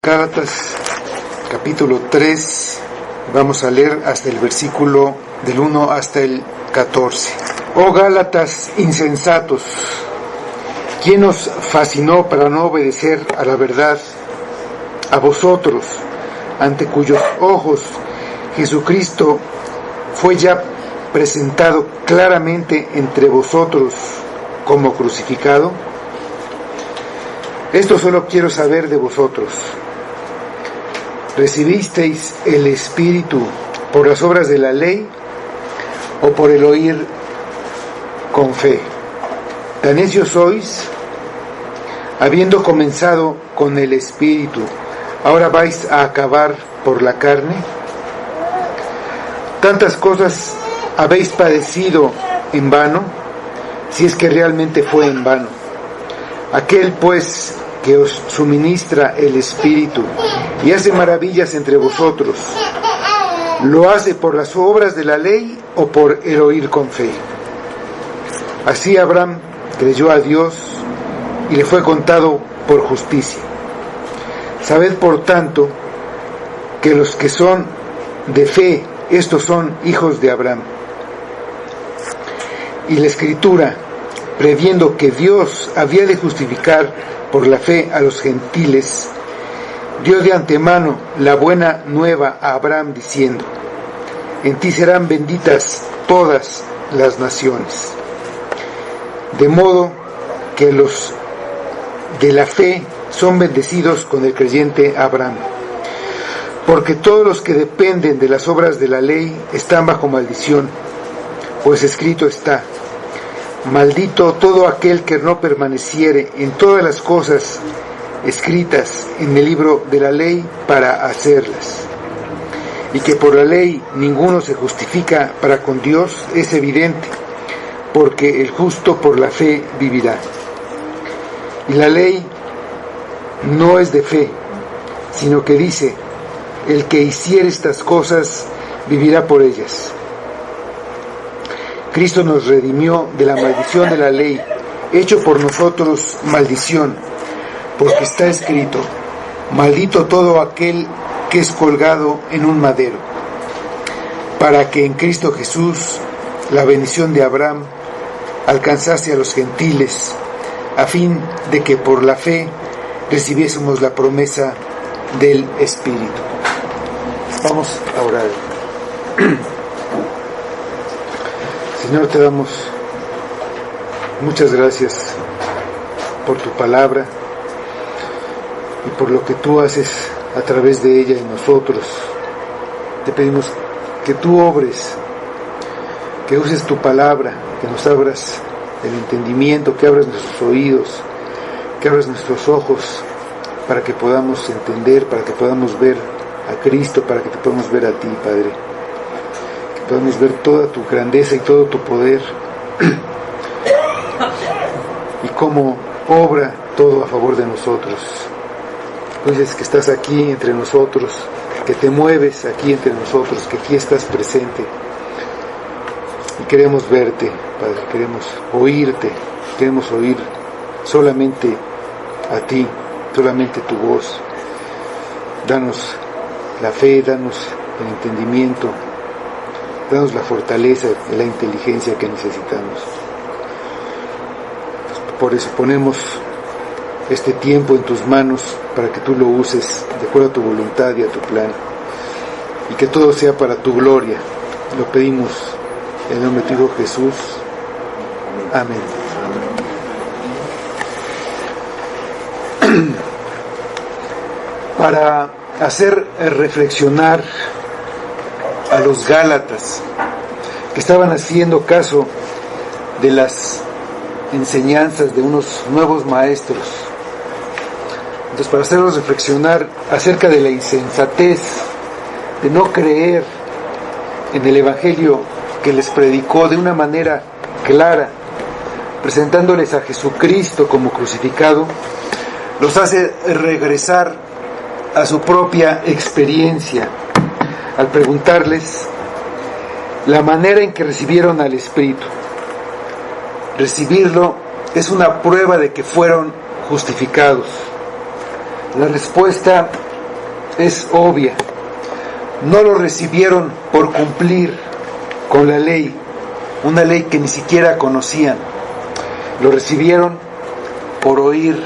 Gálatas, capítulo 3, vamos a leer hasta el versículo del 1 hasta el 14. Oh Gálatas insensatos, ¿quién os fascinó para no obedecer a la verdad? A vosotros, ante cuyos ojos Jesucristo fue ya presentado claramente entre vosotros como crucificado. Esto solo quiero saber de vosotros. ¿Recibisteis el Espíritu por las obras de la ley o por el oír con fe? ¿Tan necios sois? Habiendo comenzado con el Espíritu, ¿ahora vais a acabar por la carne? ¿Tantas cosas habéis padecido en vano? Si es que realmente fue en vano. Aquel pues que os suministra el Espíritu y hace maravillas entre vosotros, ¿lo hace por las obras de la ley o por el oír con fe? Así Abraham creyó a Dios y le fue contado por justicia. Sabed por tanto que los que son de fe, estos son hijos de Abraham. Y la Escritura, previendo que Dios había de justificar por la fe a los gentiles, dio de antemano la buena nueva a Abraham diciendo: en ti serán benditas todas las naciones. De modo que los de la fe son bendecidos con el creyente Abraham. Porque todos los que dependen de las obras de la ley están bajo maldición, pues escrito está: maldito todo aquel que no permaneciere en todas las cosas escritas en el libro de la ley para hacerlas. Y que por la ley ninguno se justifica para con Dios es evidente, porque el justo por la fe vivirá. Y la ley no es de fe, sino que dice: el que hiciere estas cosas vivirá por ellas. Cristo nos redimió de la maldición de la ley, hecho por nosotros maldición, porque está escrito: maldito todo aquel que es colgado en un madero, para que en Cristo Jesús la bendición de Abraham alcanzase a los gentiles, a fin de que por la fe recibiésemos la promesa del Espíritu. Vamos a orar. Señor, te damos muchas gracias por tu palabra y por lo que tú haces a través de ella en nosotros. Te pedimos que tú obres, que uses tu palabra, que nos abras el entendimiento, que abras nuestros oídos, que abras nuestros ojos, para que podamos entender, para que podamos ver a Cristo, para que te podamos ver a ti, Padre. Podemos ver toda tu grandeza y todo tu poder y cómo obra todo a favor de nosotros. Tú dices que estás aquí entre nosotros, que te mueves aquí entre nosotros, que aquí estás presente. Y queremos verte, Padre, queremos oír solamente a ti, solamente tu voz. Danos la fe, danos el entendimiento, danos la fortaleza y la inteligencia que necesitamos. Por eso ponemos este tiempo en tus manos para que tú lo uses de acuerdo a tu voluntad y a tu plan. Y que todo sea para tu gloria. Lo pedimos en el nombre de tu Hijo Jesús. Amén. Para hacer reflexionar a los Gálatas que estaban haciendo caso de las enseñanzas de unos nuevos maestros. Entonces, para hacerlos reflexionar acerca de la insensatez de no creer en el Evangelio que les predicó de una manera clara, presentándoles a Jesucristo como crucificado, los hace regresar a su propia experiencia al preguntarles la manera en que recibieron al Espíritu. Recibirlo es una prueba de que fueron justificados. La respuesta es obvia. No lo recibieron por cumplir con la ley, una ley que ni siquiera conocían. Lo recibieron por oír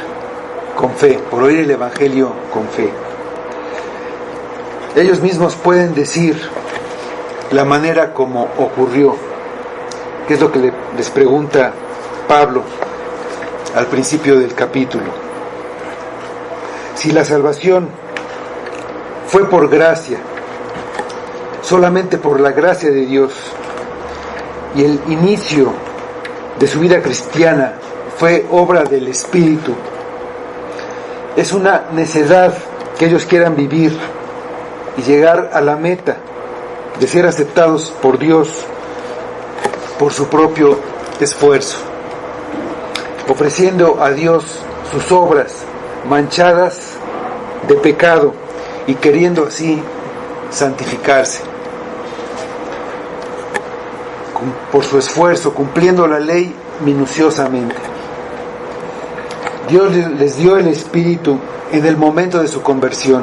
con fe, por oír el Evangelio con fe. Ellos mismos pueden decir la manera como ocurrió, que es lo que les pregunta Pablo al principio del capítulo. Si la salvación fue por gracia, solamente por la gracia de Dios, y el inicio de su vida cristiana fue obra del Espíritu, es una necedad que ellos quieran vivir y llegar a la meta de ser aceptados por Dios por su propio esfuerzo, ofreciendo a Dios sus obras manchadas de pecado y queriendo así santificarse por su esfuerzo, cumpliendo la ley minuciosamente. Dios les dio el Espíritu en el momento de su conversión,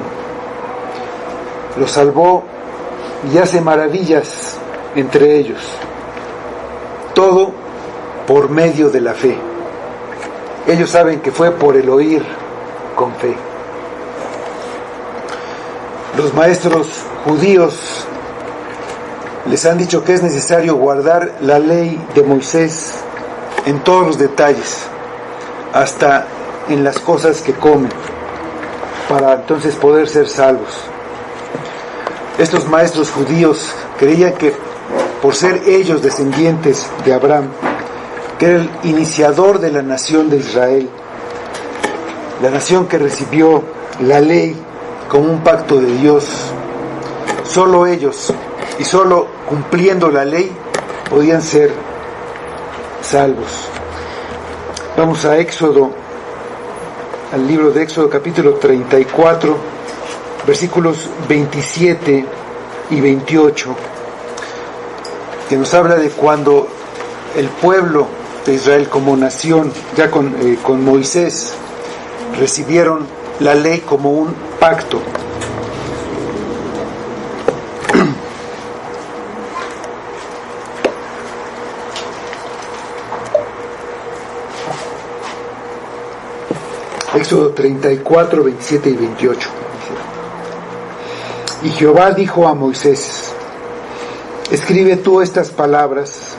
los salvó y hace maravillas entre ellos, todo por medio de la fe. Ellos saben que fue por el oír con fe. Los maestros judíos les han dicho que es necesario guardar la ley de Moisés en todos los detalles, hasta en las cosas que comen, para entonces poder ser salvos. Estos maestros judíos creían que por ser ellos descendientes de Abraham, que era el iniciador de la nación de Israel, la nación que recibió la ley como un pacto de Dios, solo ellos y solo cumpliendo la ley podían ser salvos. Vamos a Éxodo, al libro de Éxodo capítulo 34, versículos 27 y 28, que nos habla de cuando el pueblo de Israel como nación, ya con Moisés, recibieron la ley como un pacto. Éxodo 34, 27 y 28. Y Jehová dijo a Moisés: escribe tú estas palabras,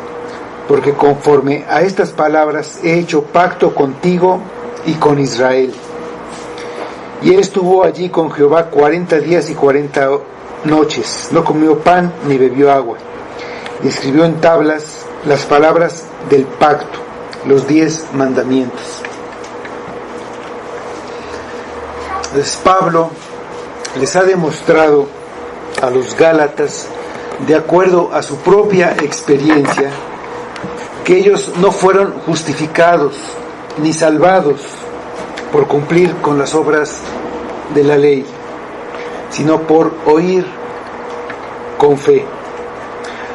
porque conforme a estas palabras he hecho pacto contigo y con Israel. Y él estuvo allí con Jehová 40 días y 40 noches, no comió pan ni bebió agua, y escribió en tablas las palabras del pacto, los 10 mandamientos. Entonces Pablo les ha demostrado a los Gálatas, de acuerdo a su propia experiencia, que ellos no fueron justificados ni salvados por cumplir con las obras de la ley, sino por oír con fe.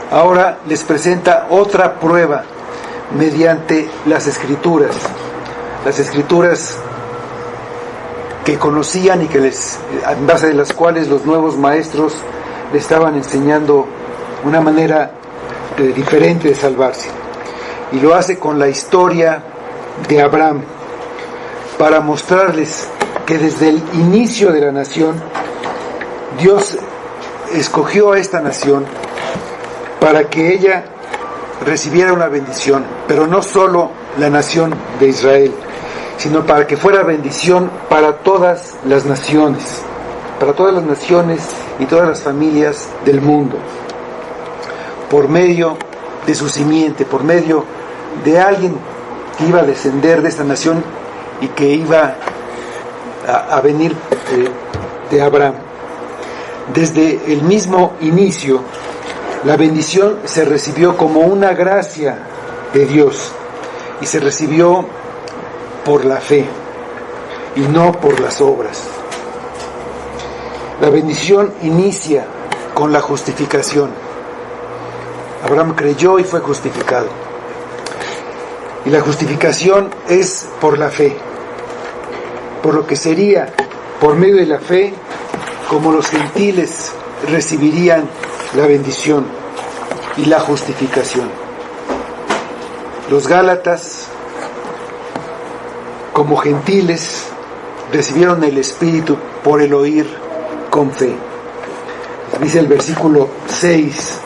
Ahora les presenta otra prueba mediante las Escrituras que conocían y que en base de las cuales los nuevos maestros le estaban enseñando una manera diferente de salvarse. Y lo hace con la historia de Abraham, para mostrarles que desde el inicio de la nación, Dios escogió a esta nación para que ella recibiera una bendición, pero no solo la nación de Israel, sino para que fuera bendición para todas las naciones y todas las familias del mundo, por medio de su simiente, por medio de alguien que iba a descender de esta nación y que iba a venir de Abraham. Desde el mismo inicio, la bendición se recibió como una gracia de Dios y se recibió por la fe y no por las obras. La bendición inicia con la justificación. Abraham creyó y fue justificado. Y la justificación es por la fe, por lo que sería, por medio de la fe, como los gentiles recibirían la bendición y la justificación. Los Gálatas, como gentiles, recibieron el Espíritu por el oír con fe. Dice el versículo 6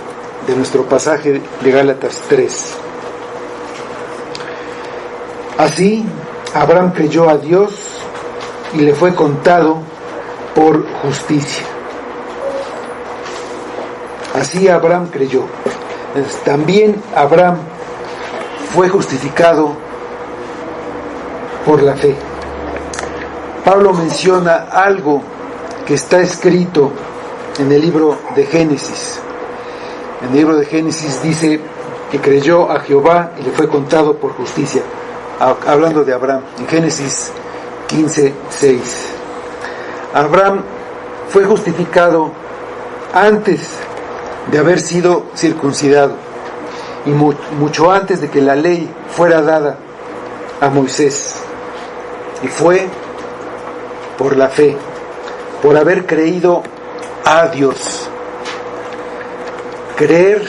de nuestro pasaje de Gálatas 3. Así, Abraham creyó a Dios y le fue contado por justicia. Así Abraham creyó. Entonces, también Abraham fue justificado por la fe. Pablo menciona algo que está escrito en el libro de Génesis. En el libro de Génesis dice que creyó a Jehová y le fue contado por justicia. Hablando de Abraham, en Génesis 15:6. Abraham fue justificado antes de haber sido circuncidado y mucho antes de que la ley fuera dada a Moisés. Y fue por la fe, por haber creído a Dios. Creer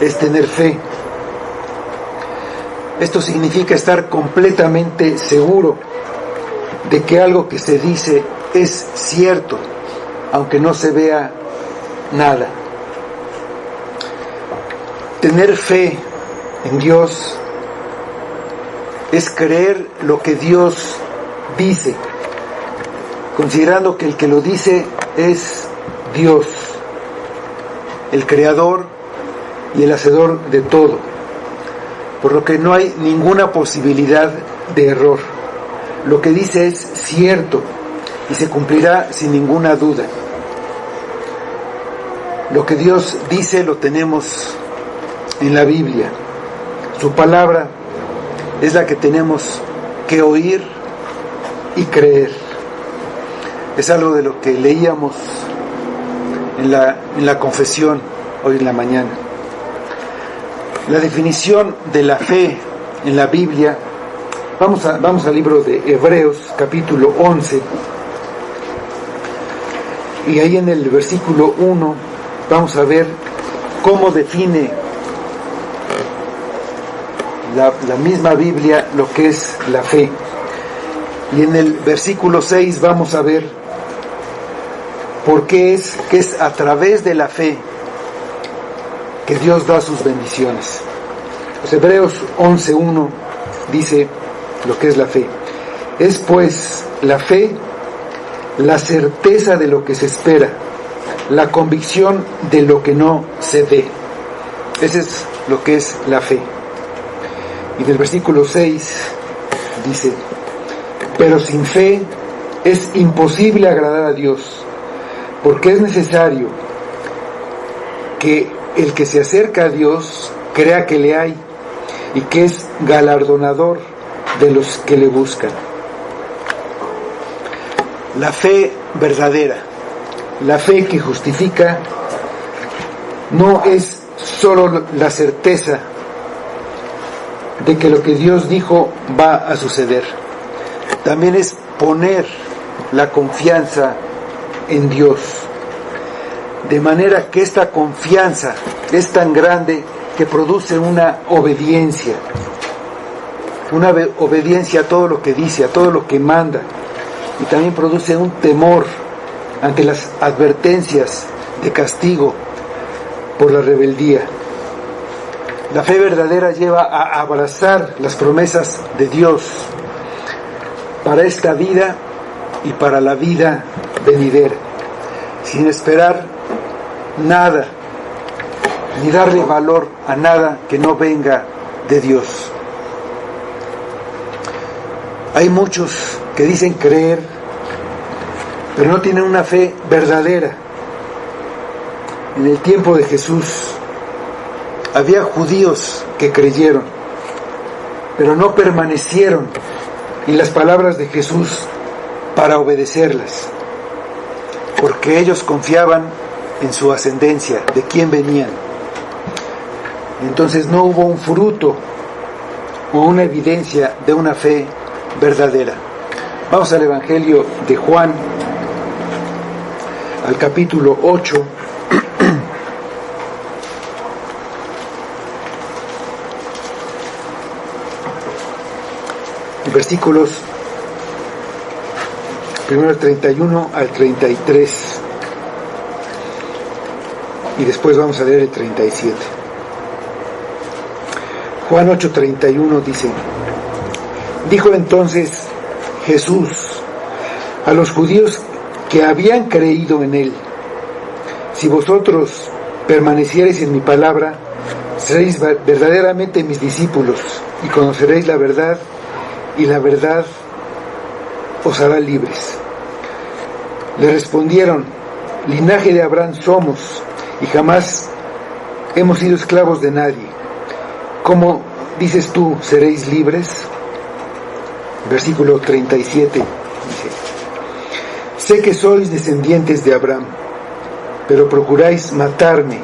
es tener fe. Esto significa estar completamente seguro de que algo que se dice es cierto, aunque no se vea nada. Tener fe en Dios es creer lo que Dios dice, considerando que el que lo dice es Dios, el creador y el hacedor de todo, por lo que no hay ninguna posibilidad de error. Lo que dice es cierto y se cumplirá sin ninguna duda. Lo que Dios dice lo tenemos en la Biblia. Su palabra es la que tenemos que oír y creer. Es algo de lo que leíamos en la confesión hoy en la mañana. La definición de la fe en la Biblia, vamos al libro de Hebreos, capítulo 11, y ahí en el versículo 1 vamos a ver cómo define la misma Biblia lo que es la fe. Y en el versículo 6 vamos a ver por qué es que es a través de la fe que Dios da sus bendiciones. Los Hebreos 11:1 dice lo que es la fe. Es pues la fe la certeza de lo que se espera, la convicción de lo que no se ve. Ese es lo que es la fe. Y del versículo 6 dice: pero sin fe es imposible agradar a Dios, porque es necesario que el que se acerca a Dios crea que le hay y que es galardonador de los que le buscan. La fe verdadera, la fe que justifica, no es solo la certeza de que lo que Dios dijo va a suceder. También es poner la confianza en Dios, de manera que esta confianza es tan grande que produce una obediencia a todo lo que dice, a todo lo que manda, y también produce un temor ante las advertencias de castigo por la rebeldía. La fe verdadera lleva a abrazar las promesas de Dios para esta vida y para la vida venidera, sin esperar nada, ni darle valor a nada que no venga de Dios. Hay muchos que dicen creer, pero no tienen una fe verdadera. En el tiempo de Jesús había judíos que creyeron, pero no permanecieron en las palabras de Jesús para obedecerlas, porque ellos confiaban en su ascendencia, de quién venían. Entonces no hubo un fruto o una evidencia de una fe verdadera. Vamos al Evangelio de Juan, al capítulo 8, versículos primero el 31 al 33, y después vamos a leer el 37. Juan 8:31 dice: dijo entonces Jesús a los judíos que habían creído en él: si vosotros permaneciereis en mi palabra, seréis verdaderamente mis discípulos, y conoceréis la verdad, y la verdad os hará libres. Le respondieron: linaje de Abraham somos, y jamás hemos sido esclavos de nadie. ¿Cómo dices tú, seréis libres? Versículo 37 dice: sé que sois descendientes de Abraham, pero procuráis matarme,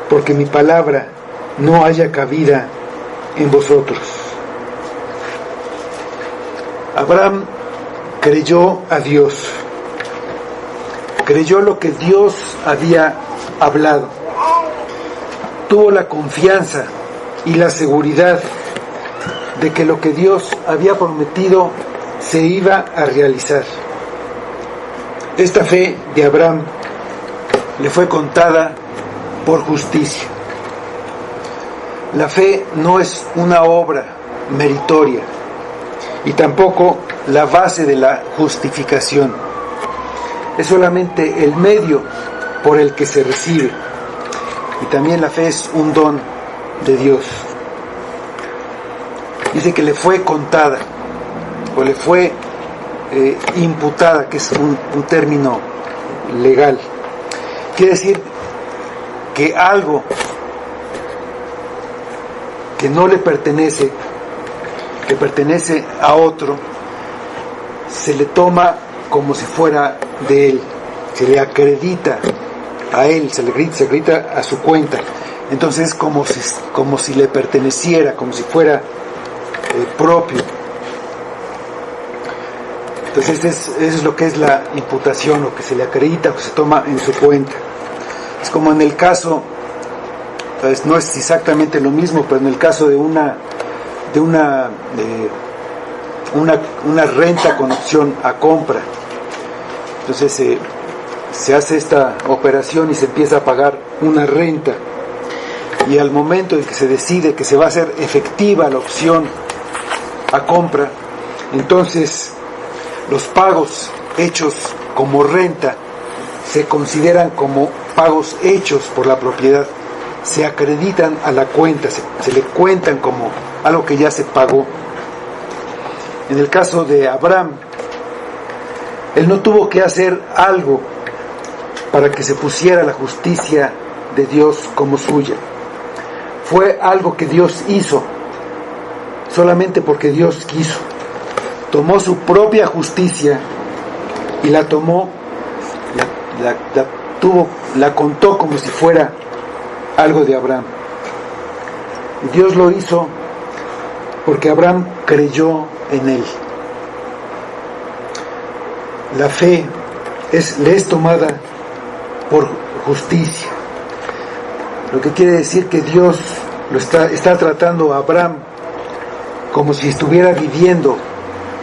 porque mi palabra no haya cabida en vosotros. Abraham creyó a Dios, creyó lo que Dios había hablado, tuvo la confianza y la seguridad de que lo que Dios había prometido se iba a realizar. Esta fe de Abraham le fue contada por justicia. La fe no es una obra meritoria y tampoco la base de la justificación. Es solamente el medio por el que se recibe. Y también la fe es un don de Dios. Dice que le fue contada o le fue imputada, que es un término legal. Quiere decir que algo que no le pertenece, que pertenece a otro, se le toma como si fuera de él, se le acredita a él, se le acredita a su cuenta. Entonces es como si le perteneciera, como si fuera propio. Entonces eso es lo que es la imputación, lo que se le acredita, lo que se toma en su cuenta. Es como en el caso, pues no es exactamente lo mismo, pero en el caso de una renta con opción a compra. Entonces se hace esta operación y se empieza a pagar una renta, y al momento en que se decide que se va a hacer efectiva la opción a compra, entonces los pagos hechos como renta se consideran como pagos hechos por la propiedad, se acreditan a la cuenta, se le cuentan como algo que ya se pagó. En el caso de Abraham, él no tuvo que hacer algo para que se pusiera la justicia de Dios como suya. Fue algo que Dios hizo, solamente porque Dios quiso. Tomó su propia justicia y la tomó, la contó como si fuera algo de Abraham. Y Dios lo hizo porque Abraham creyó en él. La fe le es tomada por justicia, lo que quiere decir que Dios está tratando a Abraham como si estuviera viviendo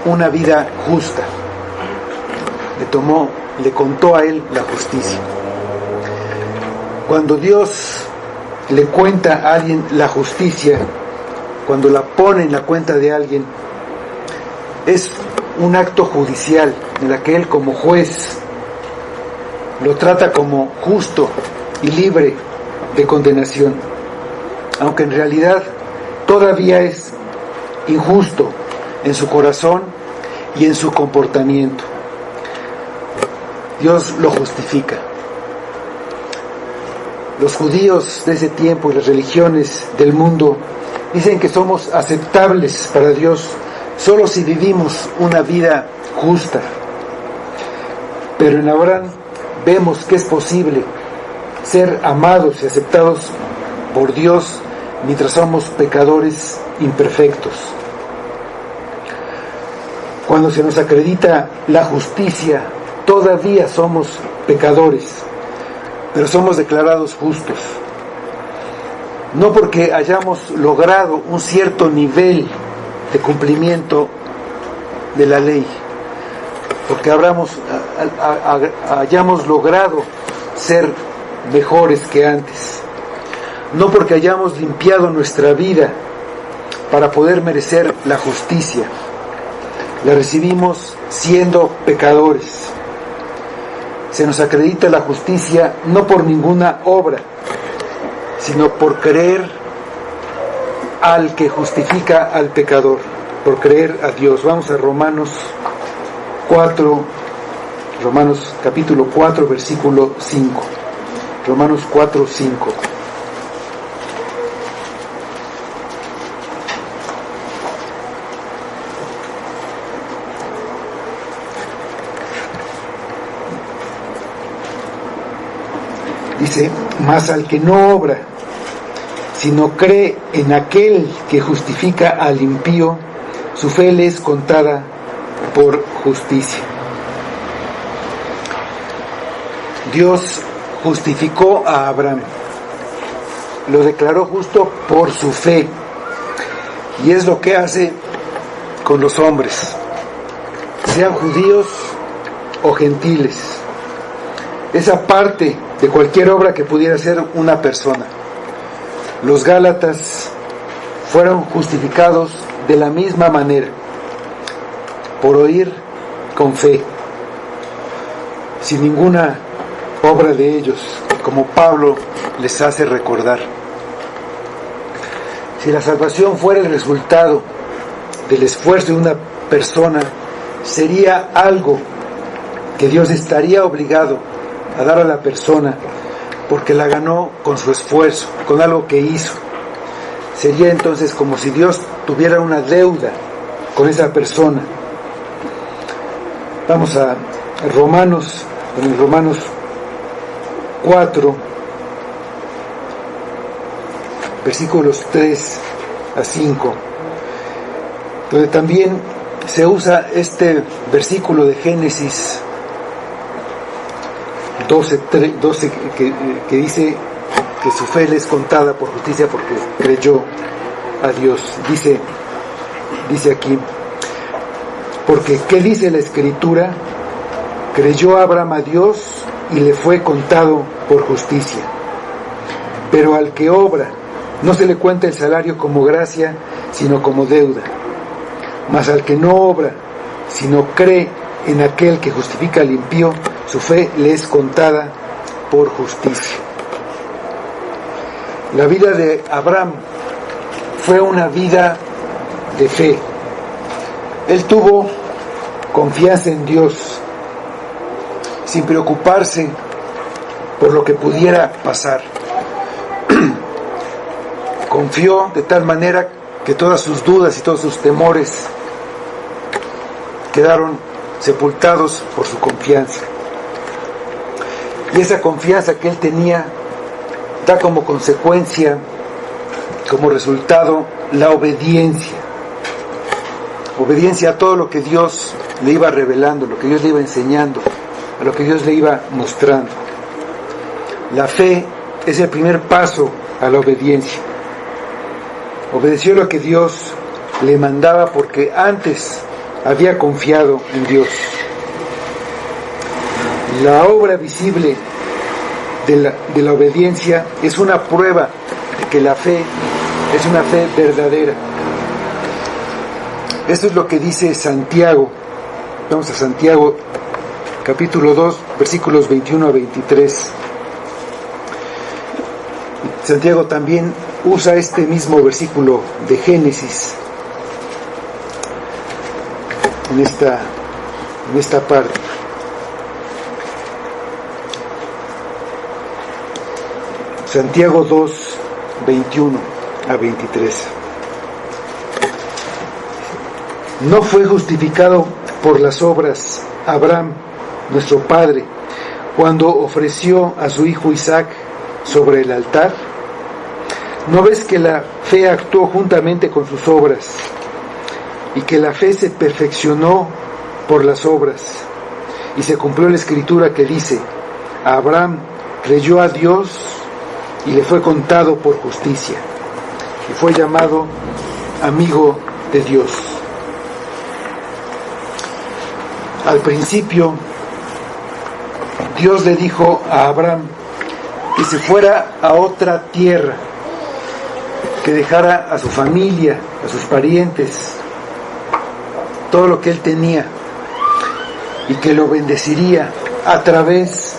una vida justa. Le contó a él la justicia. Cuando Dios le cuenta a alguien la justicia, cuando la pone en la cuenta de alguien, es un acto judicial en el que él, como juez, lo trata como justo y libre de condenación, aunque en realidad todavía es injusto en su corazón y en su comportamiento. Dios lo justifica. Los judíos de ese tiempo y las religiones del mundo dicen que somos aceptables para Dios solo si vivimos una vida justa. Pero en Abraham vemos que es posible ser amados y aceptados por Dios mientras somos pecadores imperfectos. Cuando se nos acredita la justicia todavía somos pecadores, pero somos declarados justos. No porque hayamos logrado un cierto nivel de cumplimiento de la ley, porque hayamos logrado ser mejores que antes, no porque hayamos limpiado nuestra vida para poder merecer la justicia. La recibimos siendo pecadores. Se nos acredita la justicia no por ninguna obra, sino por creer al que justifica al pecador, por creer a Dios. Vamos a Romanos capítulo 4, versículo 5. Romanos 4, 5. Dice: mas al que no obra, sino cree en aquel que justifica al impío, su fe le es contada por justicia. Dios justificó a Abraham, lo declaró justo por su fe, y es lo que hace con los hombres, sean judíos o gentiles. Esa parte de cualquier obra que pudiera hacer una persona. Los Gálatas fueron justificados de la misma manera, por oír con fe, sin ninguna obra de ellos, como Pablo les hace recordar. Si la salvación fuera el resultado del esfuerzo de una persona, sería algo que Dios estaría obligado a dar a la persona porque la ganó con su esfuerzo, con algo que hizo. Sería entonces como si Dios tuviera una deuda con esa persona. Vamos a Romanos 4, versículos 3 a 5, donde también se usa este versículo de Génesis 12 que dice que su fe le es contada por justicia porque creyó a Dios. Dice aquí, porque ¿qué dice la Escritura? Creyó Abraham a Dios y le fue contado por justicia. Pero al que obra, no se le cuenta el salario como gracia, sino como deuda. Mas al que no obra, sino cree en aquel que justifica al impío, su fe le es contada por justicia. La vida de Abraham fue una vida de fe. Él tuvo confianza en Dios, sin preocuparse por lo que pudiera pasar. Confió de tal manera que todas sus dudas y todos sus temores quedaron sepultados por su confianza. Y esa confianza que él tenía da como consecuencia, como resultado, la obediencia. Obediencia a todo lo que Dios le iba revelando, lo que Dios le iba enseñando, a lo que Dios le iba mostrando. La fe es el primer paso a la obediencia. Obedeció lo que Dios le mandaba porque antes había confiado en Dios. La obra visible de la obediencia es una prueba de que la fe es una fe verdadera. Esto es lo que dice Santiago. Vamos a Santiago, capítulo 2, versículos 21 a 23. Santiago también usa este mismo versículo de Génesis en esta parte. Santiago 2, 21 a 23. No fue justificado por las obras Abraham, nuestro padre, cuando ofreció a su hijo Isaac sobre el altar. ¿No ves que la fe actuó juntamente con sus obras y que la fe se perfeccionó por las obras? y se cumplió la escritura que dice: Abraham creyó a Dios y le fue contado por justicia, y fue llamado amigo de Dios. Al principio, Dios le dijo a Abraham que se fuera a otra tierra, que dejara a su familia, a sus parientes, todo lo que él tenía, y que lo bendeciría a través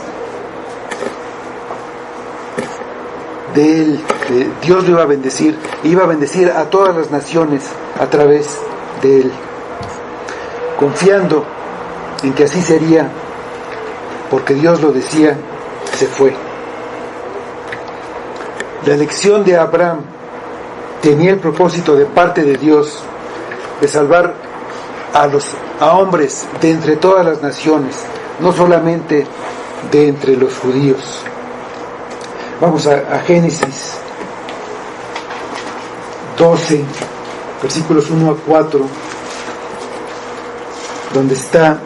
de él. Que Dios lo iba a bendecir a todas las naciones a través de él, confiando en que así sería, porque Dios lo decía. Se fue. La elección de Abraham tenía el propósito de parte de Dios de salvar a hombres de entre todas las naciones, no solamente de entre los judíos. Vamos a Génesis 12, versículos 1 a 4, donde está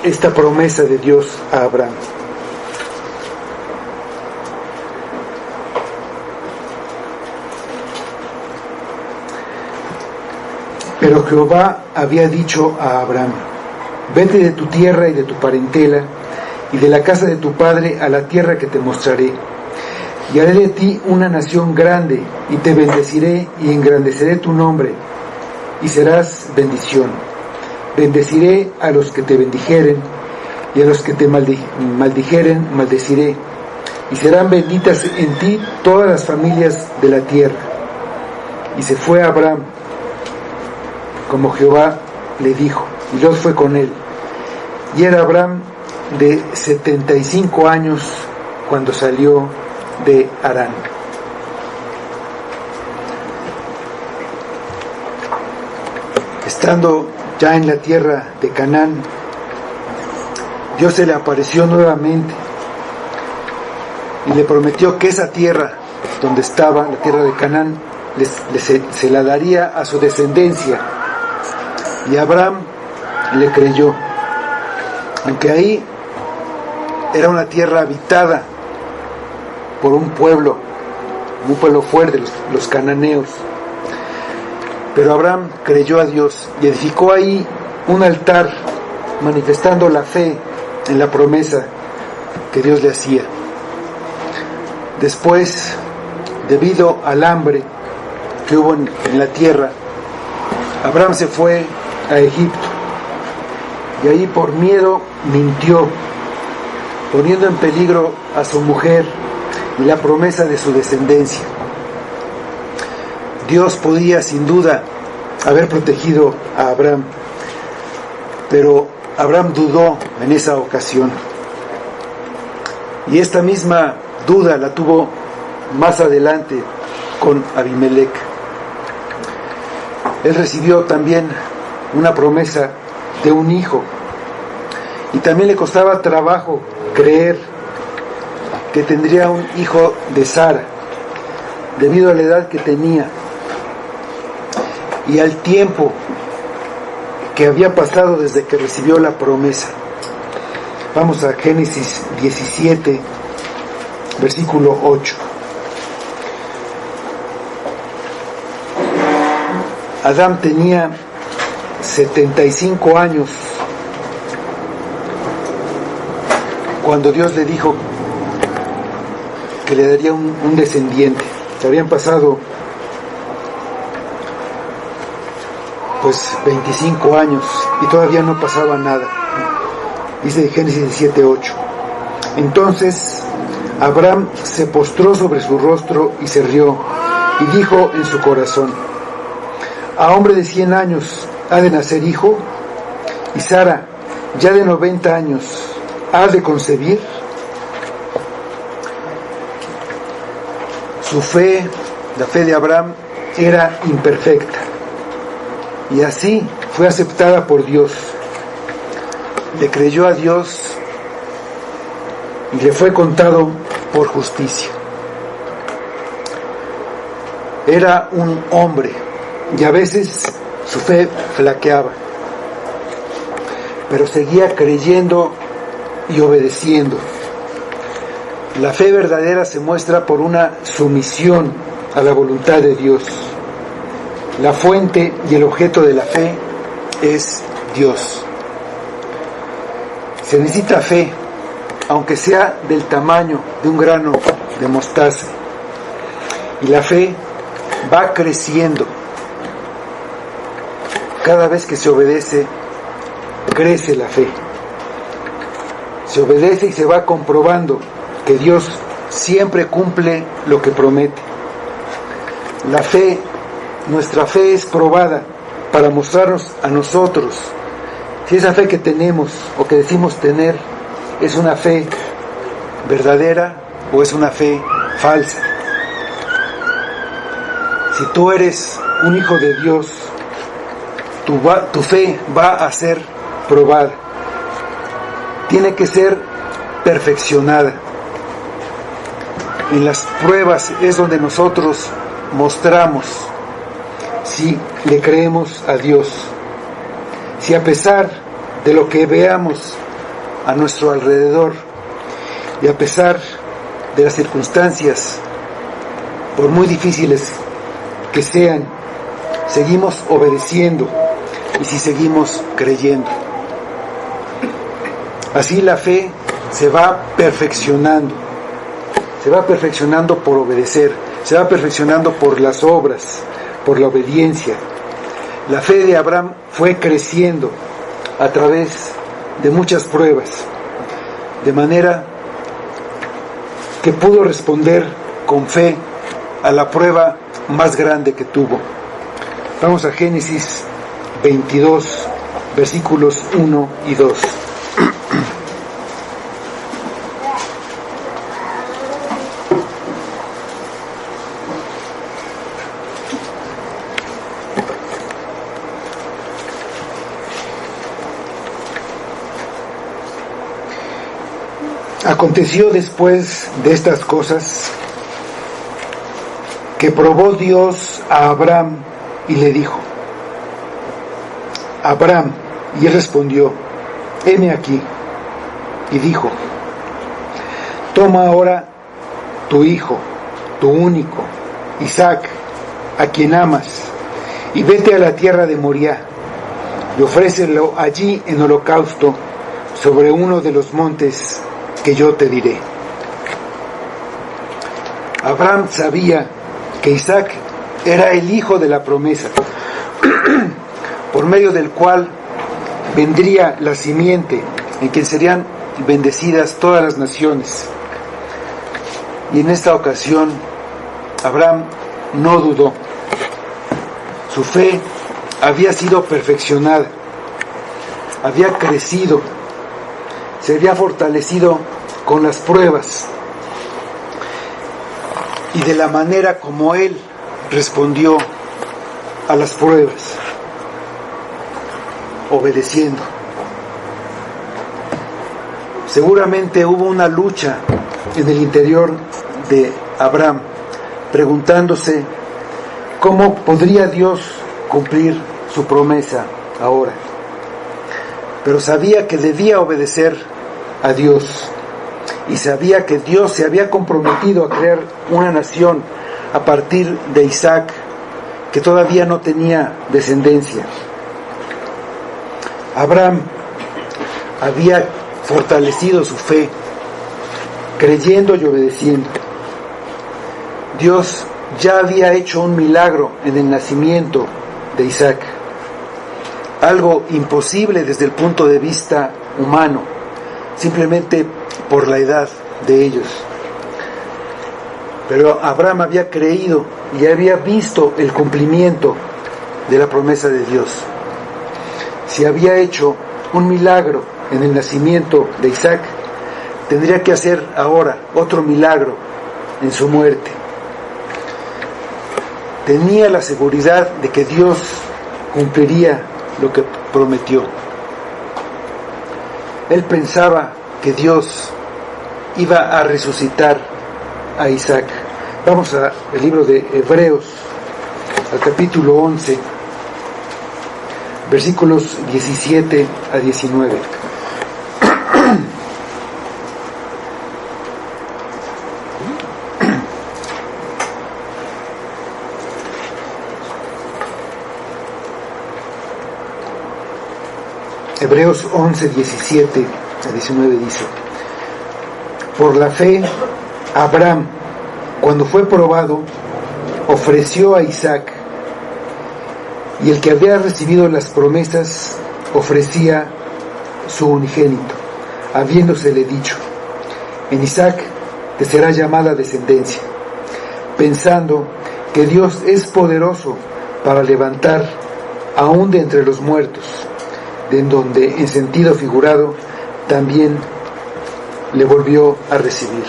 esta promesa de Dios a Abraham. Pero Jehová había dicho a Abraham: vete de tu tierra y de tu parentela y de la casa de tu padre a la tierra que te mostraré, y haré de ti una nación grande, y te bendeciré y engrandeceré tu nombre, y serás bendición. Bendeciré a los que te bendijeren, y a los que te maldijeren maldeciré, y serán benditas en ti todas las familias de la tierra. Y se fue Abraham como Jehová le dijo, y Lot fue con él. Y era Abraham de 75 años cuando salió de Harán. Estando ya en la tierra de Canaán, Dios se le apareció nuevamente y le prometió que esa tierra donde estaba, la tierra de Canaán, se la daría a su descendencia. Y Abraham le creyó, aunque ahí era una tierra habitada por un pueblo fuerte, los cananeos. Pero Abraham creyó a Dios y edificó ahí un altar, manifestando la fe en la promesa que Dios le hacía. Después, debido al hambre que hubo en la tierra, Abraham se fue a Egipto, y ahí por miedo mintió, poniendo en peligro a su mujer y la promesa de su descendencia. Dios podía sin duda haber protegido a Abraham, pero Abraham dudó en esa ocasión, y esta misma duda la tuvo más adelante con Abimelech. Él recibió también una promesa de un hijo, y también le costaba trabajo creer que tendría un hijo de Sara, debido a la edad que tenía y al tiempo que había pasado desde que recibió la promesa. Vamos a Génesis 17, versículo 8. Adán tenía 75 años cuando Dios le dijo que le daría un descendiente. Se habían pasado 25 años y todavía no pasaba nada. Dice Génesis 17:8. Entonces Abraham se postró sobre su rostro y se rió, y dijo en su corazón: a hombre de 100 años ha de nacer hijo, y Sara, ya de 90 años, ha de concebir. Su fe, la fe de Abraham, era imperfecta, y así fue aceptada por Dios. Le creyó a Dios y le fue contado por justicia. Era un hombre y a veces su fe flaqueaba, pero seguía creyendo y obedeciendo. La fe verdadera se muestra por una sumisión a la voluntad de Dios. La fuente y el objeto de la fe es Dios. Se necesita fe, aunque sea del tamaño de un grano de mostaza. Y la fe va creciendo. Cada vez que se obedece, crece la fe. Se obedece y se va comprobando que Dios siempre cumple lo que promete. La fe, nuestra fe es probada para mostrarnos a nosotros si esa fe que tenemos o que decimos tener es una fe verdadera o es una fe falsa. Si tú eres un hijo de Dios, tu fe va a ser probada. Tiene que ser perfeccionada. En las pruebas es donde nosotros mostramos si le creemos a Dios. Si a pesar de lo que veamos a nuestro alrededor y a pesar de las circunstancias, por muy difíciles que sean, seguimos obedeciendo y si seguimos creyendo. Así la fe se va perfeccionando por obedecer, se va perfeccionando por las obras, por la obediencia. La fe de Abraham fue creciendo a través de muchas pruebas, de manera que pudo responder con fe a la prueba más grande que tuvo. Vamos a Génesis 22, versículos 1 y 2. Aconteció después de estas cosas que probó Dios a Abraham y le dijo: Abraham, y él respondió: heme aquí. Y dijo: toma ahora tu hijo, tu único, Isaac, a quien amas, y vete a la tierra de Moriah, y ofrécelo allí en holocausto sobre uno de los montes que yo te diré. Abraham sabía que Isaac era el hijo de la promesa, por medio del cual vendría la simiente en quien serían bendecidas todas las naciones. Y en esta ocasión Abraham no dudó. Su fe había sido perfeccionada, había crecido, se había fortalecido con las pruebas y de la manera como él respondió a las pruebas, obedeciendo. Seguramente hubo una lucha en el interior de Abraham, preguntándose cómo podría Dios cumplir su promesa ahora. Pero sabía que debía obedecer a Dios y sabía que Dios se había comprometido a crear una nación a partir de Isaac, que todavía no tenía descendencia. Abraham había fortalecido su fe, creyendo y obedeciendo. Dios ya había hecho un milagro en el nacimiento de Isaac, algo imposible desde el punto de vista humano, simplemente por la edad de ellos. Pero Abraham había creído y había visto el cumplimiento de la promesa de Dios. Si había hecho un milagro en el nacimiento de Isaac, tendría que hacer ahora otro milagro en su muerte. Tenía la seguridad de que Dios cumpliría lo que prometió. Él pensaba que Dios iba a resucitar a Isaac. Vamos al libro de Hebreos, al capítulo 11, versículos 17 a 19. Hebreos 11, 17 a 19 dice: por la fe, Abraham, cuando fue probado, ofreció a Isaac, y el que había recibido las promesas ofrecía su unigénito, habiéndosele dicho: en Isaac te será llamada descendencia, pensando que Dios es poderoso para levantar aún de entre los muertos, de donde en sentido figurado también le volvió a recibir.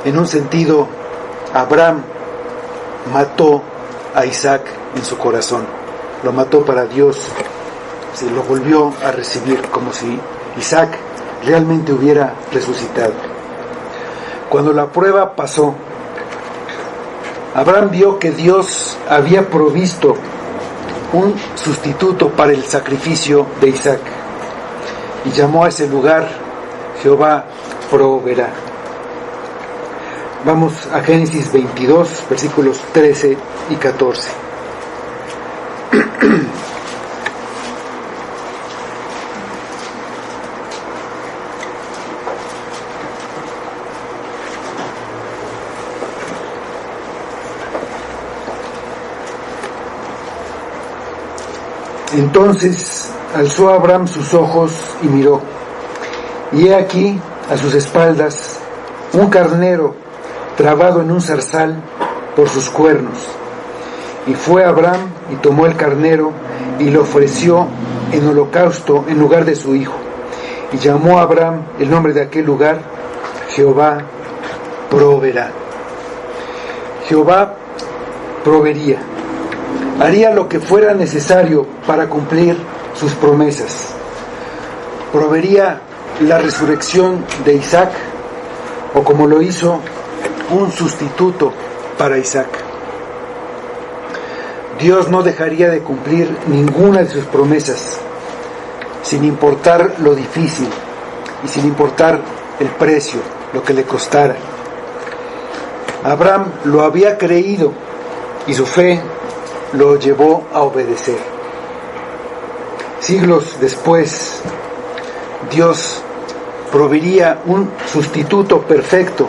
En un sentido, Abraham mató a Isaac en su corazón, lo mató para Dios, se lo volvió a recibir, como si Isaac realmente hubiera resucitado. Cuando la prueba pasó, Abraham vio que Dios había provisto un sustituto para el sacrificio de Isaac, y llamó a ese lugar Jehová proveerá. Vamos a Génesis 22, versículos 13 y 14. Entonces alzó Abraham sus ojos y miró, y he aquí a sus espaldas un carnero trabado en un zarzal por sus cuernos. Y fue Abraham y tomó el carnero y lo ofreció en holocausto en lugar de su hijo. Y llamó a Abraham el nombre de aquel lugar Jehová proveerá. Jehová proveería, haría lo que fuera necesario para cumplir sus promesas. Proveería la resurrección de Isaac, o como lo hizo, un sustituto para Isaac. Dios no dejaría de cumplir ninguna de sus promesas, sin importar lo difícil y sin importar el precio, lo que le costara. Abraham lo había creído y su fe lo llevó a obedecer. Siglos después, Dios proveería un sustituto perfecto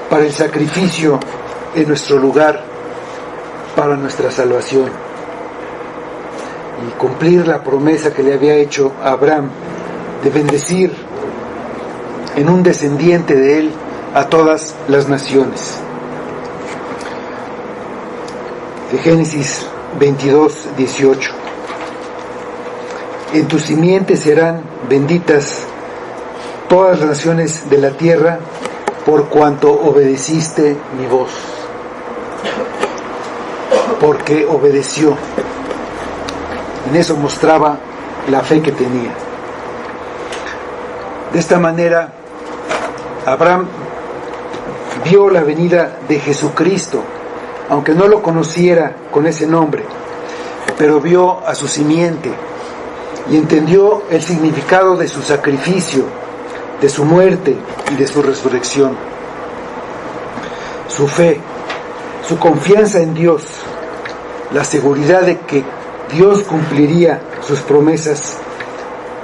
para el sacrificio en nuestro lugar, para nuestra salvación, y cumplir la promesa que le había hecho a Abraham de bendecir en un descendiente de él a todas las naciones. De Génesis 22, 18. En tu simiente serán benditas todas las naciones de la tierra, por cuanto obedeciste mi voz. Porque obedeció. En eso mostraba la fe que tenía. De esta manera, Abraham vio la venida de Jesucristo, aunque no lo conociera con ese nombre, pero vio a su simiente y entendió el significado de su sacrificio, de su muerte y de su resurrección. Su fe, su confianza en Dios, la seguridad de que Dios cumpliría sus promesas,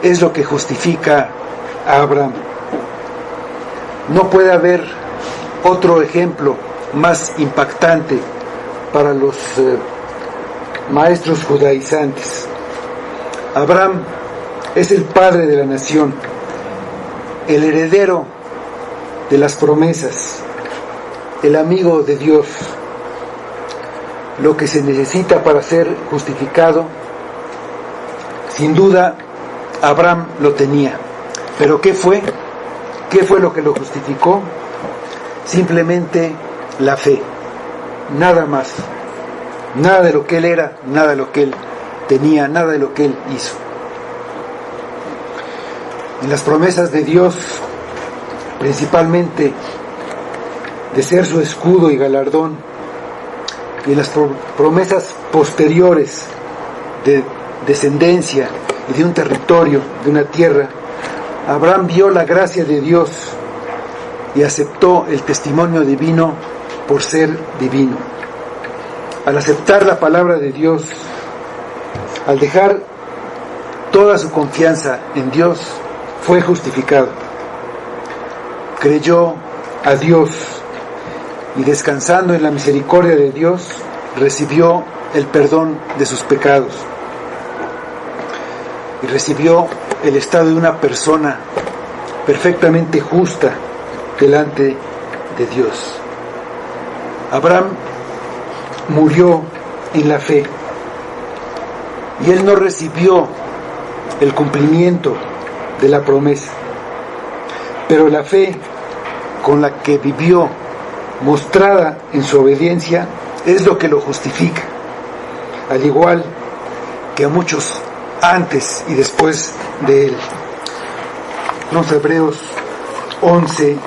es lo que justifica a Abraham. No puede haber otro ejemplo más impactante para los maestros judaizantes. Abraham es el padre de la nación, el heredero de las promesas, el amigo de Dios. Lo que se necesita para ser justificado, sin duda, Abraham lo tenía. ¿Pero qué fue? ¿Qué fue lo que lo justificó? Simplemente la fe, nada más. Nada de lo que él era, nada de lo que él tenía, nada de lo que él hizo. En las promesas de Dios, principalmente de ser su escudo y galardón, y en las promesas posteriores de descendencia y de un territorio, de una tierra, Abraham vio la gracia de Dios y aceptó el testimonio divino por ser divino. Al aceptar la palabra de Dios, al dejar toda su confianza en Dios, fue justificado. Creyó a Dios y, descansando en la misericordia de Dios, recibió el perdón de sus pecados y recibió el estado de una persona perfectamente justa delante de Dios. Abraham murió en la fe y él no recibió el cumplimiento de la promesa, pero la fe con la que vivió, mostrada en su obediencia, es lo que lo justifica, al igual que a muchos antes y después de él. Los Hebreos 11:13.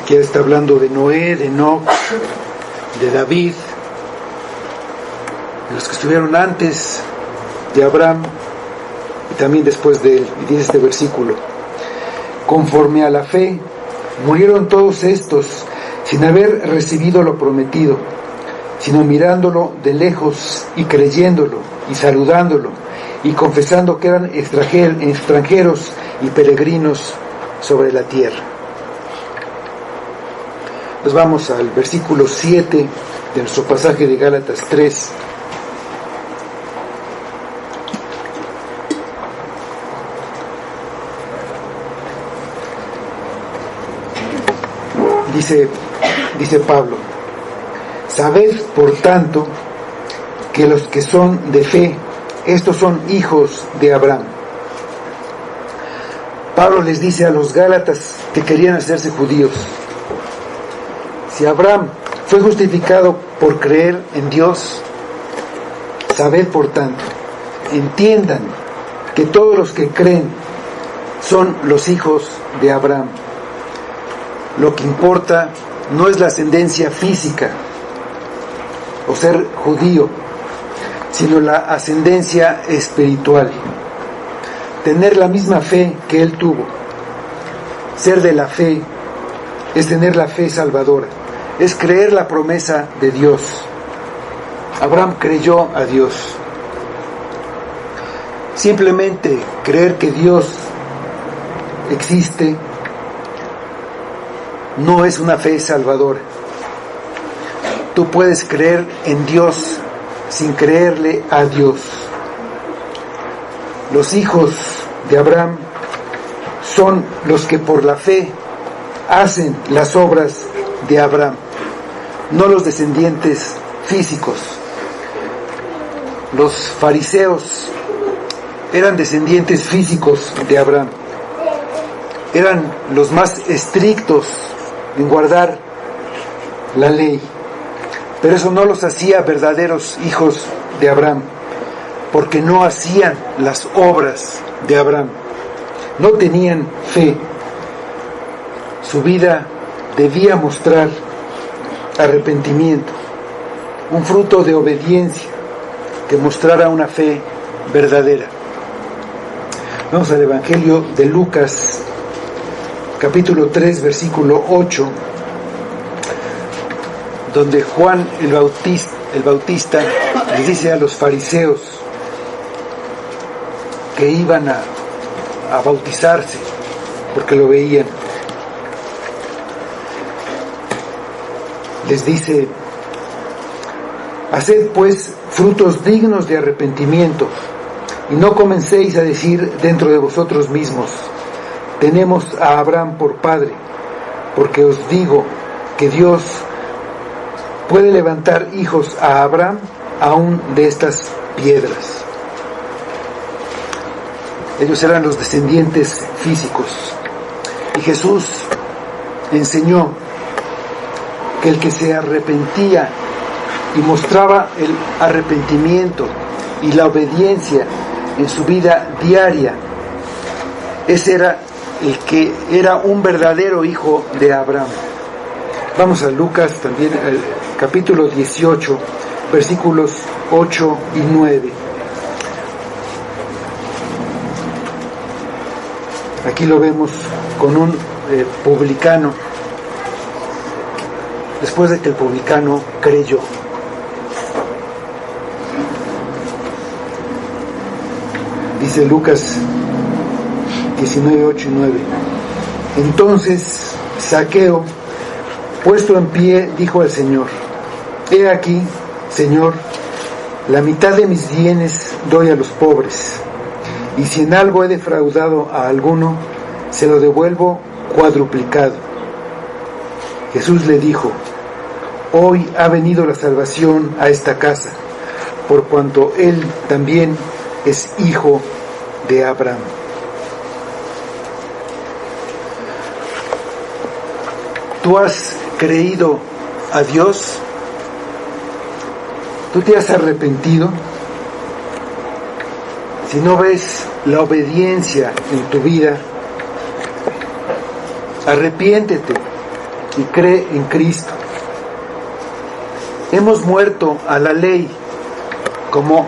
Aquí está hablando de Noé, de Enoc, de David, de los que estuvieron antes de Abraham y también después de él. Y dice este versículo: conforme a la fe murieron todos estos sin haber recibido lo prometido, sino mirándolo de lejos y creyéndolo y saludándolo y confesando que eran extranjeros y peregrinos sobre la tierra. Nos vamos al versículo 7 de nuestro pasaje de Gálatas 3. Dice Pablo: sabed por tanto que los que son de fe, estos son hijos de Abraham. Pablo les dice a los gálatas que querían hacerse judíos: si Abraham fue justificado por creer en Dios, sabed por tanto, entiendan que todos los que creen son los hijos de Abraham. Lo que importa no es la ascendencia física o ser judío, sino la ascendencia espiritual. Tener la misma fe que él tuvo. Ser de la fe es tener la fe salvadora, es creer la promesa de Dios. Abraham creyó a Dios. Simplemente creer que Dios existe no es una fe salvadora. Tú puedes creer en Dios sin creerle a Dios. Los hijos de Abraham son los que por la fe hacen las obras de Abraham, no los descendientes físicos. Los fariseos eran descendientes físicos de Abraham. Eran los más estrictos en guardar la ley, pero eso no los hacía verdaderos hijos de Abraham, porque no hacían las obras de Abraham, no tenían fe. Su vida debía mostrar arrepentimiento, un fruto de obediencia que mostrara una fe verdadera. Vamos al Evangelio de Lucas, capítulo 3, versículo 8, donde Juan el Bautista les dice a los fariseos que iban a bautizarse porque lo veían. Les dice: haced pues frutos dignos de arrepentimiento, y no comencéis a decir dentro de vosotros mismos: tenemos a Abraham por padre, porque os digo que Dios puede levantar hijos a Abraham aún de estas piedras. Ellos eran los descendientes físicos, y Jesús enseñó que el que se arrepentía y mostraba el arrepentimiento y la obediencia en su vida diaria. Ese era el que era un verdadero hijo de Abraham. Vamos a Lucas también, al capítulo 18, versículos 8 y 9. Aquí lo vemos con un publicano, después de que el publicano creyó. Dice Lucas 19, 8 y 9. Entonces Zaqueo, puesto en pie, dijo al Señor: He aquí, Señor, la mitad de mis bienes doy a los pobres, y si en algo he defraudado a alguno, se lo devuelvo cuadruplicado. Jesús le dijo: Hoy ha venido la salvación a esta casa, por cuanto él también es hijo de Abraham. ¿Tú has creído a Dios? ¿Tú te has arrepentido? Si no ves la obediencia en tu vida, arrepiéntete y cree en Cristo. Hemos muerto a la ley como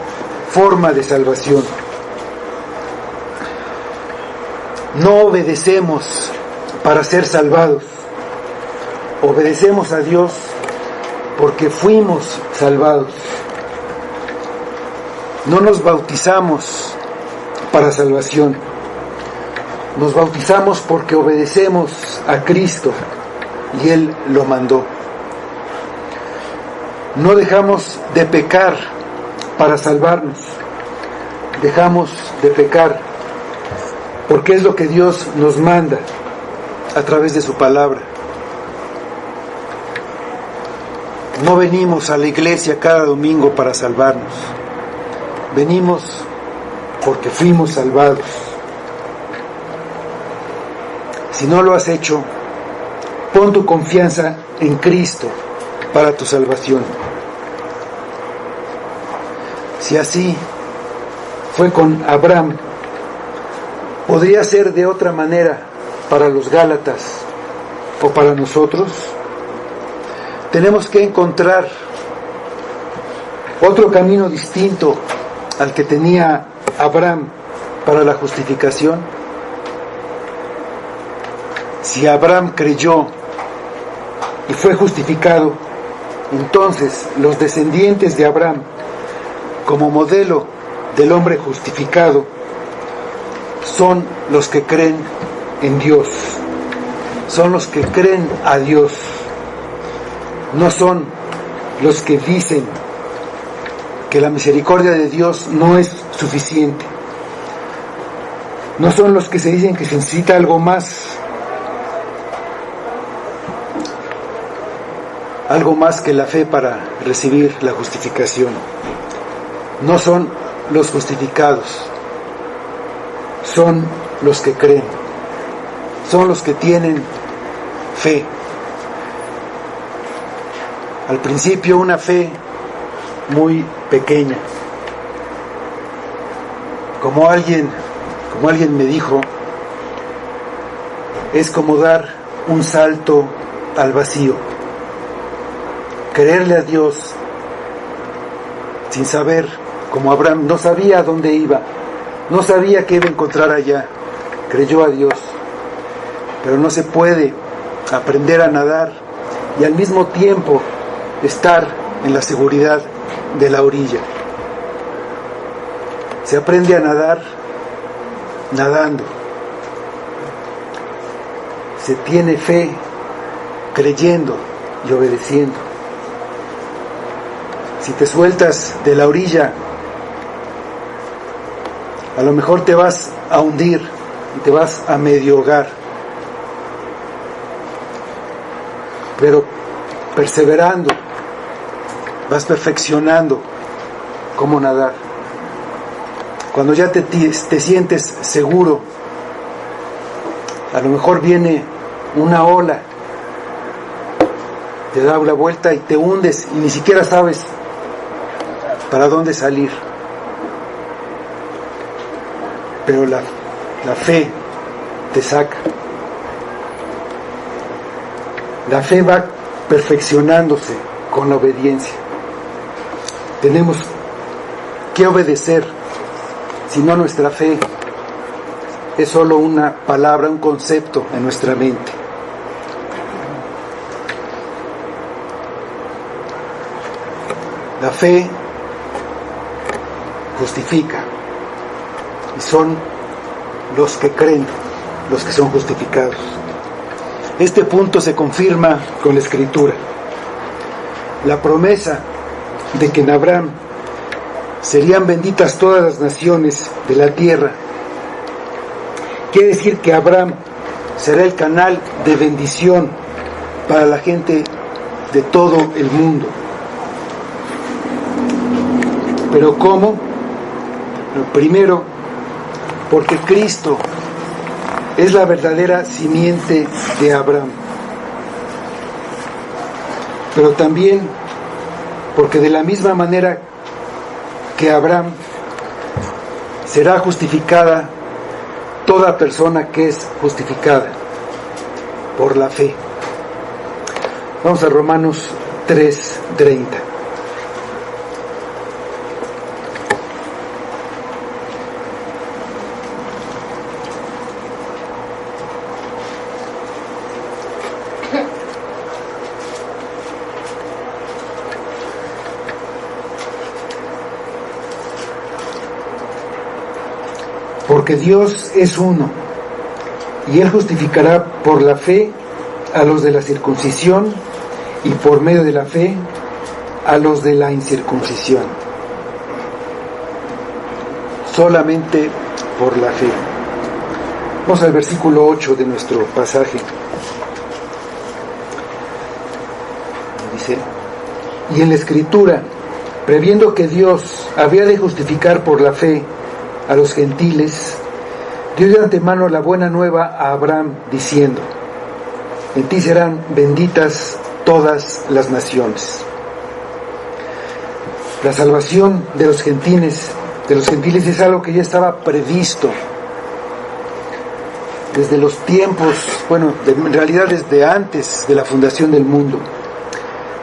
forma de salvación. No obedecemos para ser salvados. Obedecemos a Dios porque fuimos salvados. No nos bautizamos para salvación. Nos bautizamos porque obedecemos a Cristo y Él lo mandó. No dejamos de pecar para salvarnos. Dejamos de pecar porque es lo que Dios nos manda a través de su palabra. No venimos a la iglesia cada domingo para salvarnos. Venimos porque fuimos salvados. Si no lo has hecho, pon tu confianza en Cristo para tu salvación. Si así fue con Abraham, ¿podría ser de otra manera para los Gálatas o para nosotros? Tenemos que encontrar otro camino distinto al que tenía Abraham para la justificación. Si Abraham creyó y fue justificado, entonces los descendientes de Abraham, como modelo del hombre justificado, son los que creen en Dios, son los que creen a Dios, no son los que dicen que la misericordia de Dios no es suficiente, no son los que se dicen que se necesita algo más que la fe para recibir la justificación. No son los justificados, son los que creen, son los que tienen fe. Al principio una fe muy pequeña. Como alguien me dijo, es como dar un salto al vacío. Creerle a Dios sin saber, como Abraham, no sabía a dónde iba, no sabía qué iba a encontrar allá. Creyó a Dios, pero no se puede aprender a nadar y al mismo tiempo estar en la seguridad de la orilla. Se aprende a nadar nadando. Se tiene fe creyendo y obedeciendo. Si te sueltas de la orilla, a lo mejor te vas a hundir y te vas a medio ahogar. Pero perseverando, vas perfeccionando cómo nadar. Cuando ya te sientes seguro, a lo mejor viene una ola, te da la vuelta y te hundes y ni siquiera sabes para dónde salir. pero la fe te saca. La fe va perfeccionándose con la obediencia. Tenemos que obedecer, si no nuestra fe es solo una palabra, un concepto en nuestra mente. La fe justifica, y son los que creen los que son justificados. Este punto se confirma con la Escritura. La promesa de que en Abraham serían benditas todas las naciones de la tierra quiere decir que Abraham será el canal de bendición para la gente de todo el mundo. ¿Pero cómo? Primero, porque Cristo es la verdadera simiente de Abraham. Pero también porque de la misma manera que Abraham, será justificada toda persona que es justificada por la fe. Vamos a Romanos 3:30. Porque Dios es uno, y Él justificará por la fe a los de la circuncisión y por medio de la fe a los de la incircuncisión. Solamente por la fe. Vamos al versículo 8 de nuestro pasaje. Dice: y en la Escritura, previendo que Dios había de justificar por la fe a los gentiles, dio de antemano la buena nueva a Abraham, diciendo: en ti serán benditas todas las naciones. La salvación de los gentiles es algo que ya estaba previsto desde los tiempos, en realidad desde antes de la fundación del mundo,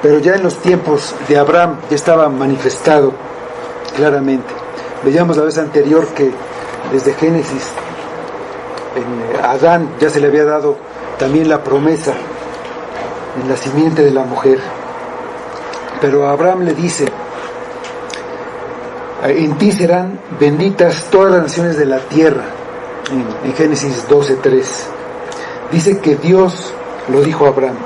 pero ya en los tiempos de Abraham ya estaba manifestado claramente. Veíamos la vez anterior que desde Génesis, en Adán ya se le había dado también la promesa en la simiente de la mujer. Pero a Abraham le dice: en ti serán benditas todas las naciones de la tierra, en Génesis 12:3. Dice que Dios lo dijo a Abraham.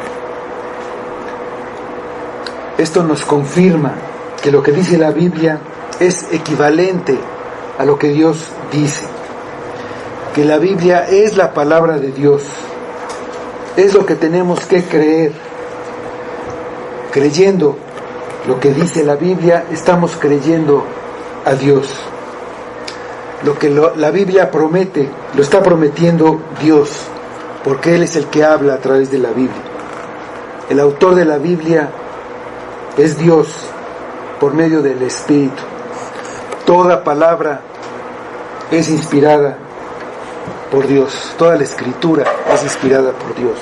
Esto nos confirma que lo que dice la Biblia es equivalente a lo que Dios dice, que la Biblia es la palabra de Dios, es lo que tenemos que creer. Creyendo lo que dice la Biblia, estamos creyendo a Dios. Lo que la Biblia promete, lo está prometiendo Dios, porque Él es el que habla a través de la Biblia. El autor de la Biblia es Dios, por medio del Espíritu. Toda palabra es inspirada por Dios. Toda la Escritura es inspirada por Dios.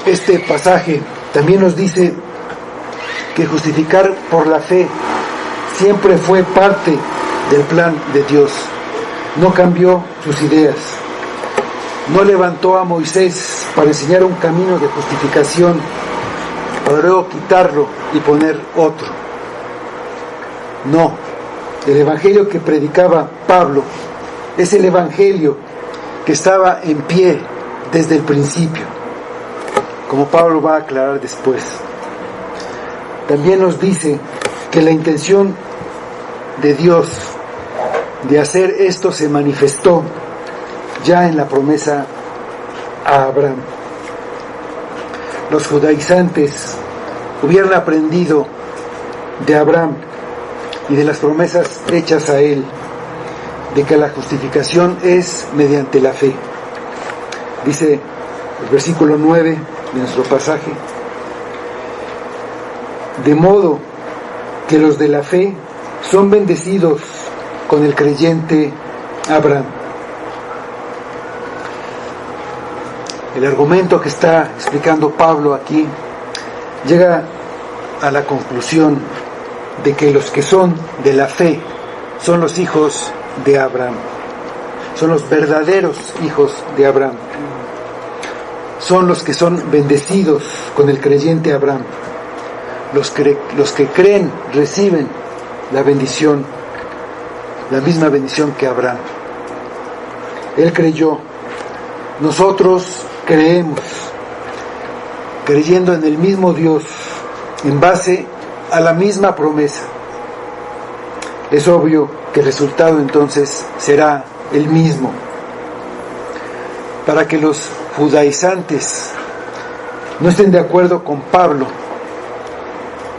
Este pasaje también nos dice que justificar por la fe siempre fue parte del plan de Dios. No cambió sus ideas. No levantó a Moisés para enseñar un camino de justificación, para luego quitarlo y poner otro. No, el evangelio que predicaba Pablo es el evangelio que estaba en pie desde el principio, como Pablo va a aclarar después. También nos dice que la intención de Dios de hacer esto se manifestó ya en la promesa a Abraham. Los judaizantes hubieran aprendido de Abraham y de las promesas hechas a él, de que la justificación es mediante la fe. Dice el versículo 9 de nuestro pasaje: de modo que los de la fe son bendecidos con el creyente Abraham. El argumento que está explicando Pablo aquí llega a la conclusión de que los que son de la fe son los hijos de Abraham, son los verdaderos hijos de Abraham, son los que son bendecidos con el creyente Abraham, los que creen reciben la bendición, la misma bendición que Abraham. Él creyó, nosotros creemos, creyendo en el mismo Dios, en base a la misma promesa. Es obvio que el resultado entonces será el mismo. Para que los judaizantes no estén de acuerdo con Pablo,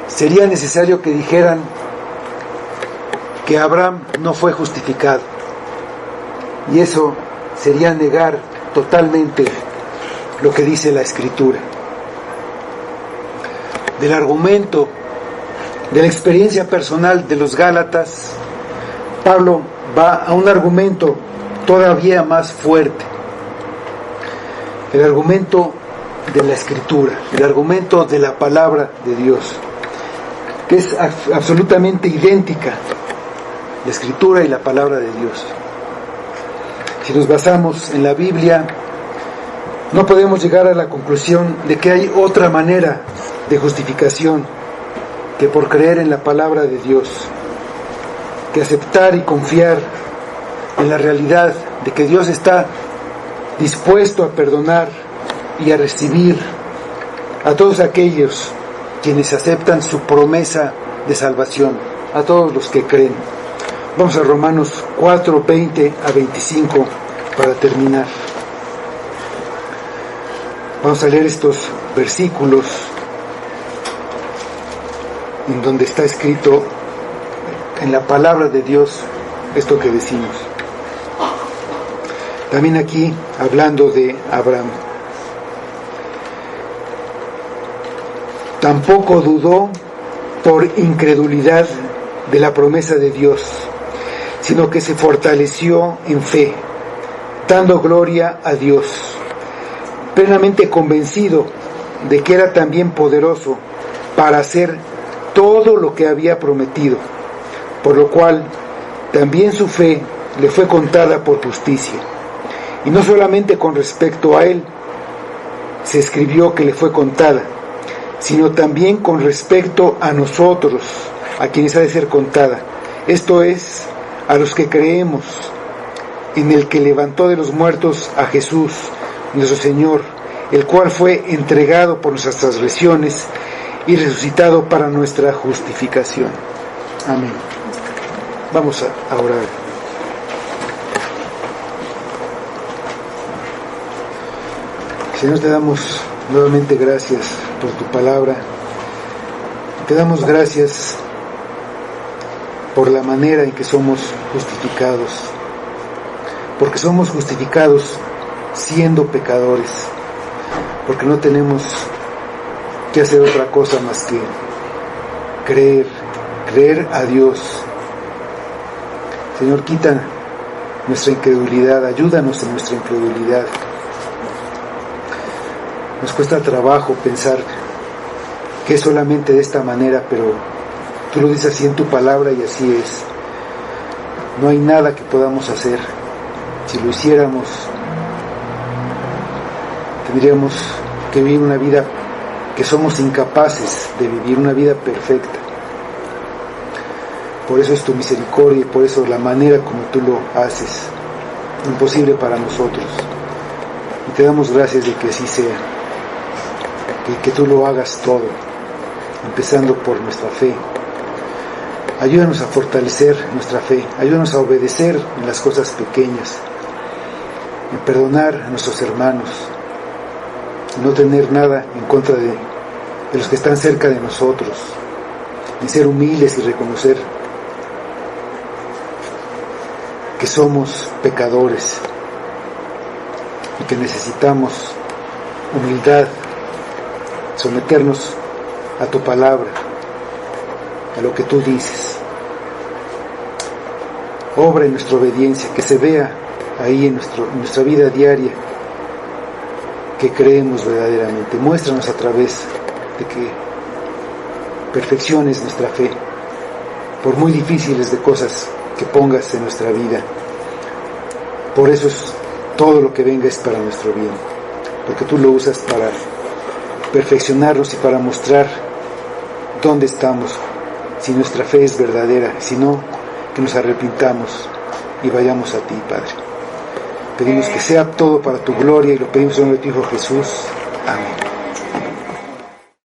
sería necesario que dijeran que Abraham no fue justificado. Y eso sería negar totalmente lo que dice la Escritura. Del argumento, de la experiencia personal de los Gálatas, Pablo va a un argumento todavía más fuerte. El argumento de la Escritura, el argumento de la palabra de Dios, que es absolutamente idéntica, la Escritura y la palabra de Dios. Si nos basamos en la Biblia, no podemos llegar a la conclusión de que hay otra manera de justificación que por creer en la palabra de Dios, que aceptar y confiar en la realidad de que Dios está dispuesto a perdonar y a recibir a todos aquellos quienes aceptan su promesa de salvación, a todos los que creen. Vamos a Romanos 4, 20 a 25 para terminar. Vamos a leer estos versículos en donde está escrito en la palabra de Dios esto que decimos. También aquí hablando de Abraham. Tampoco dudó por incredulidad de la promesa de Dios, sino que se fortaleció en fe, dando gloria a Dios, plenamente convencido de que era también poderoso para hacer todo lo que había prometido, por lo cual también su fe le fue contada por justicia. Y no solamente con respecto a él se escribió que le fue contada, sino también con respecto a nosotros, a quienes ha de ser contada. Esto es, a los que creemos en el que levantó de los muertos a Jesús, nuestro Señor, el cual fue entregado por nuestras transgresiones y resucitado para nuestra justificación. Amén. Vamos a orar. Señor, te damos nuevamente gracias por tu palabra. Te damos gracias por la manera en que somos justificados, porque somos justificados siendo pecadores, porque no tenemos que hacer otra cosa más que creer a Dios. Señor, quita nuestra incredulidad, ayúdanos en nuestra incredulidad. Nos cuesta trabajo pensar que es solamente de esta manera, pero tú lo dices así en tu palabra y así es. No hay nada que podamos hacer. Si lo hiciéramos, tendríamos que vivir una vida que somos incapaces de vivir, una vida perfecta. Por eso es tu misericordia y por eso la manera como tú lo haces, imposible para nosotros. Y te damos gracias de que así sea, que tú lo hagas todo, empezando por nuestra fe. Ayúdanos a fortalecer nuestra fe, ayúdanos a obedecer en las cosas pequeñas, en perdonar a nuestros hermanos, en no tener nada en contra de los que están cerca de nosotros, en ser humildes y reconocer que somos pecadores y que necesitamos humildad, someternos a tu palabra, a lo que tú dices. obra en nuestra obediencia, que se vea ahí en nuestra vida diaria, que creemos verdaderamente. Muéstranos a través de que perfecciones nuestra fe, por muy difíciles de cosas que pongas en nuestra vida. Por eso todo lo que venga es para nuestro bien, porque tú lo usas para perfeccionarnos y para mostrar dónde estamos, si nuestra fe es verdadera, si no, que nos arrepintamos y vayamos a ti, Padre. Pedimos que sea todo para tu gloria y lo pedimos en el nombre de tu Hijo Jesús. Amén.